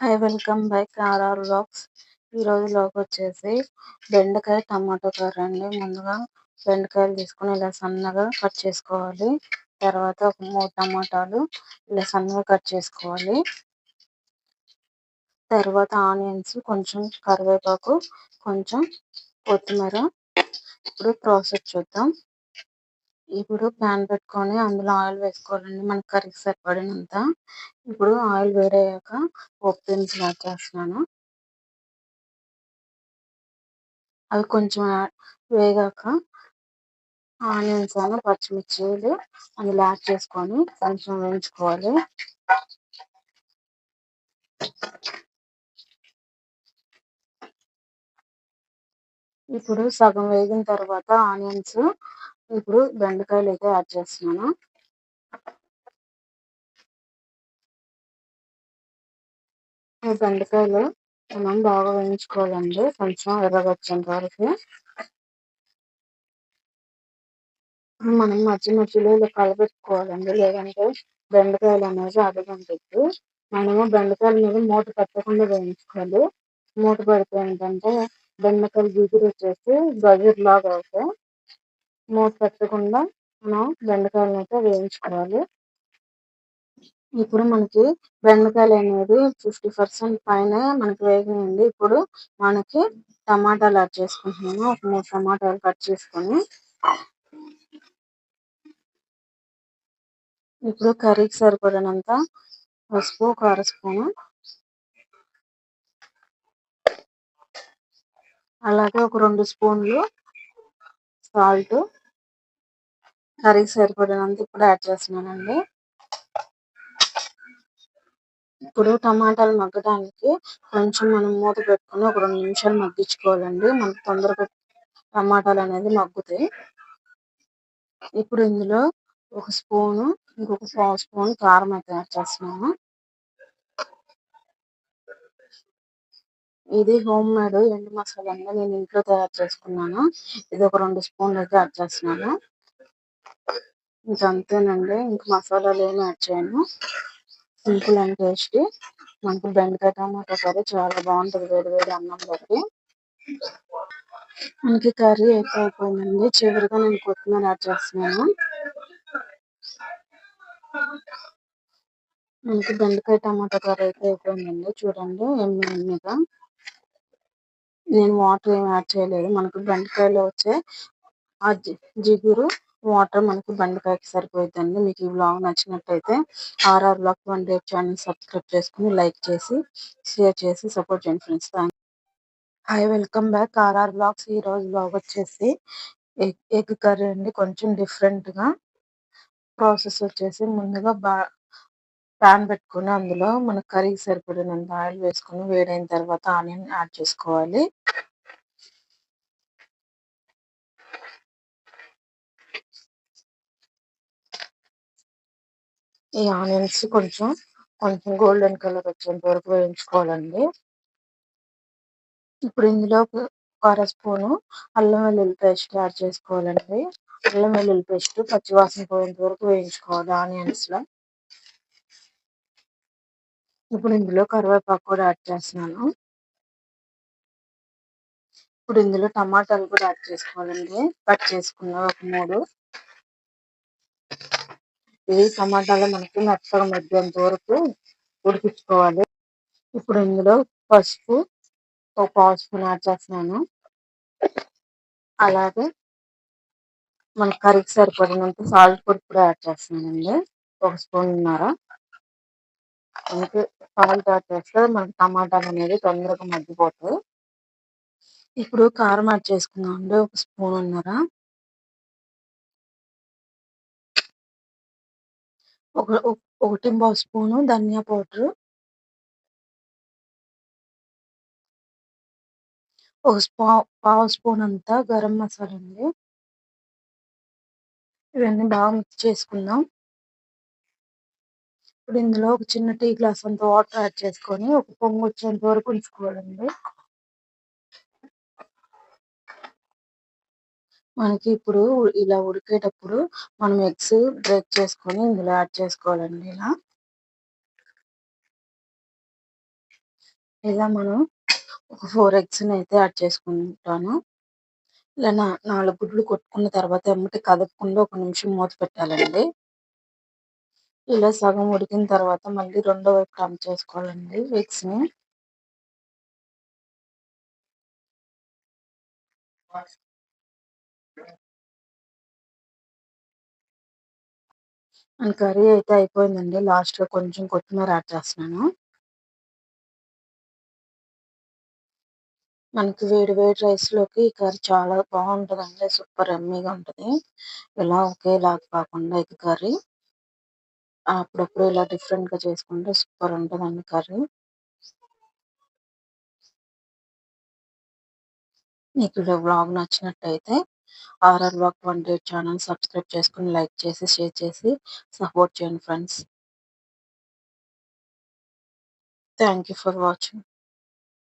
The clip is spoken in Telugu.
Hi welcome back RR vlogs. ఈరోజు వ్లాగ్ వచ్చేసి బెండకాయ టమాటో కర్రీ అండి. ముందుగా బెండకాయలు తీసుకొని ఇలా సన్నగా కట్ చేసుకోవాలి. తర్వాత ఒక 3 టమాటాలు ఇలా సన్నగా కట్ చేసుకోవాలి. తర్వాత ఆనియన్స్, కొంచెం కరివేపాకు, కొంచెం కొత్తిమీర. ఇప్పుడు ప్రాసెస్ చూద్దాం. ఇప్పుడు ప్యాన్ పెట్టుకొని అందులో ఆయిల్ వేసుకోవాలండి, మన కర్రీకి సరిపడినంత. ఇప్పుడు ఆయిల్ వేడయ్యాక పోపు దినుసులు యాడ్ చేస్తున్నాను. అవి కొంచెం వేగాక ఆనియన్స్ అని పచ్చిమిర్చీలు అందులో యాడ్ చేసుకొని కొంచెం వేయించుకోవాలి. ఇప్పుడు సగం వేగిన తర్వాత ఆనియన్స్, ఇప్పుడు బెండకాయలు అయితే యాడ్ చేస్తున్నాను. ఈ బెండకాయలు మనం బాగా వేయించుకోవాలండి, కొంచెం ఎర్రగా వచ్చేంత వరకు. మనం మధ్యలో ఇలా కలబెట్టుకోవాలండి, లేదంటే బెండకాయలు అనేది అడుగంటుద్ది. మనము బెండకాయల మీద మూత పెట్టకుండా వేయించుకోవాలి. మూత పెడితే ఏంటంటే బెండకాయలు జిగురు వచ్చేసి గజురులాగా అవుతాయి. మూత పెట్టకుండా మనం బెండకాయలను అయితే వేయించుకోవాలి. ఇప్పుడు మనకి బెండకాయలు అనేది 50% పైన మనకి వేగినాయండి. ఇప్పుడు మనకి టమాటాలు యాడ్ చేసుకుంటున్నాను. ఒక 3 టమాటాలు కట్ చేసుకొని ఇప్పుడు కర్రీకి సరిపడినంత పసుపు, ఒక 1/2 స్పూను, అలాగే ఒక 2 స్పూన్లు సాల్ట్, కర్రీకి సరిపడినంత ఇప్పుడు యాడ్ చేస్తున్నానండి. ఇప్పుడు టమాటాలు మగ్గడానికి కొంచెం మనం మూత పెట్టుకొని ఒక 2 నిమిషాలు మగ్గించుకోవాలండి. మనకు తొందరగా టమాటాలు అనేది మగ్గుతాయి. ఇప్పుడు ఇందులో ఒక స్పూను, ఇంకొక 1/2 స్పూన్ కారం అయితే యాడ్ చేస్తున్నాను. ఇది హోమ్ మేడ్ ఎండు మసాలా అండి, నేను ఇంట్లో తయారు చేసుకున్నాను. ఇది ఒక 2 స్పూన్లు అయితే యాడ్ చేస్తున్నాను. ఇంకా అంతేనండి, ఇంక మసాలాలు ఏమి యాడ్ చేయను. సింపుల్ అండ్ టేస్టీ మనకు బెండకాయ టమాటా కర్రీ చాలా బాగుంటుంది వేడి వేడి అన్నంలోకి. మనకి కర్రీ అయితే అయిపోయిందండి. చివరిగా నేను కొత్తిమీర యాడ్ చేస్తున్నాను. మనకి బెండకాయ టమాటా కర్రీ అయితే అయిపోయిందండి. చూడండి ఎమ్మిగా. నేను వాటర్ ఏమి యాడ్ చేయలేదు. మనకు బెండకాయలో వచ్చే ఆ జిగురు వాటర్ మనకి బెండకాయకి సరిపోతుందండి. మీకు ఈ వ్లాగ్ నచ్చినట్టయితే ఆర్ఆర్ వ్లాగ్ 28 ఛానల్ సబ్స్క్రైబ్ చేసుకుని లైక్ చేసి షేర్ చేసి సపోర్ట్ చేయండి friends. Hi welcome back RR vlogs. ఈ రోజు వ్లాగ్ వచ్చేసి ఎగ్ కర్రీ అండి. కొంచెం డిఫరెంట్ గా ప్రాసెస్ వచ్చేసి ముందుగా ప్యాన్ పెట్టుకుని అందులో మన కర్రీకి సరిపడినంత ఆయిల్ వేసుకుని వేడైన తర్వాత ఆనియన్ యాడ్ చేసుకోవాలి. ఈ ఆనియన్స్ కొంచెం గోల్డెన్ కలర్ వచ్చేంత వరకు వేయించుకోవాలండి. ఇప్పుడు ఇందులో ఒక 1/2 స్పూను అల్లం వెల్లుల్లి పేస్ట్ యాడ్ చేసుకోవాలండి. అల్లం వెల్లుల్లి పేస్ట్ పచ్చివాసన పోయేంత వరకు వేయించుకోవాలి ఆనియన్స్ లో. ఇప్పుడు ఇందులో కరివేపాకు కూడా యాడ్ చేస్తున్నాను. ఇప్పుడు ఇందులో టమాటాలు కూడా యాడ్ చేసుకోవాలండి, కట్ చేసుకున్న ఒక 3. ఇది టమాటాలు మనకి మెత్తగా మగ్గేంత వరకు ఉడికించుకోవాలి. ఇప్పుడు ఇందులో పసుపు ఒక 1/2 స్పూన్ యాడ్ చేస్తున్నాను. అలాగే మన కర్రీకి సరిపడినంత సాల్ట్ పొడి కూడా యాడ్ చేస్తున్నానండి, 1 స్పూన్నర. మనకి సాల్ట్ యాడ్ చేస్తే మనకి టమాటాలు అనేది తొందరగా మగ్గిపోతాయి. ఇప్పుడు కారం యాడ్ చేసుకుందాం అండి, 1 స్పూన్నర. ఒక 1.5 స్పూను ధనియా పౌడర్, పావు స్పూన్ అంతా గరం మసాలా అండి. ఇవన్నీ బాగా మిక్స్ చేసుకుందాం. ఇప్పుడు ఇందులో ఒక చిన్న టీ గ్లాస్ అంత వాటర్ యాడ్ చేసుకొని ఒక పొంగు వచ్చేంత వరకు ఉంచుకోవాలండి. మనకి ఇప్పుడు ఇలా ఉడికేటప్పుడు మనం ఎగ్స్ బ్రేక్ చేసుకొని ఇందులో యాడ్ చేసుకోవాలండి. ఇలా ఇలా మనం ఒక 4 ఎగ్స్‌ని అయితే యాడ్ చేసుకుంటాను. ఇలా 4 గుడ్లు కొట్టుకున్న తర్వాత ఎమ్మటే కదపకుండా ఒక నిమిషం మూత పెట్టాలండి. ఇలా సగం ఉడికిన తర్వాత మళ్ళీ రెండో వైపు టర్న్ చేసుకోవాలండి ఎగ్స్‌ని. మన కర్రీ అయితే అయిపోయిందండి. లాస్ట్‌లో కొంచెం కొత్తిమీర యాడ్ చేస్తున్నాను. మనకి వేడి వేడి రైస్‌లోకి ఈ కర్రీ చాలా బావుంటదండి. సూపర్ యమ్మీగా ఉంటది. ఇలా ఒకేలాగా కాకుండా ఎగ్ కర్రీ అప్పుడప్పుడు ఇలా డిఫరెంట్‌గా చేసుకుంటే సూపర్ ఉంటదండి కర్రీ. మీకు ఈ వ్లాగ్ నచ్చినట్టయితే ఆర్ఆర్ వ్లాగ్ 28 ఛానెల్ సబ్స్క్రైబ్ చేసుకొని, లైక్ చేసి, షేర్ చేసి సపోర్ట్ చేయండి friends. Thank you for watching.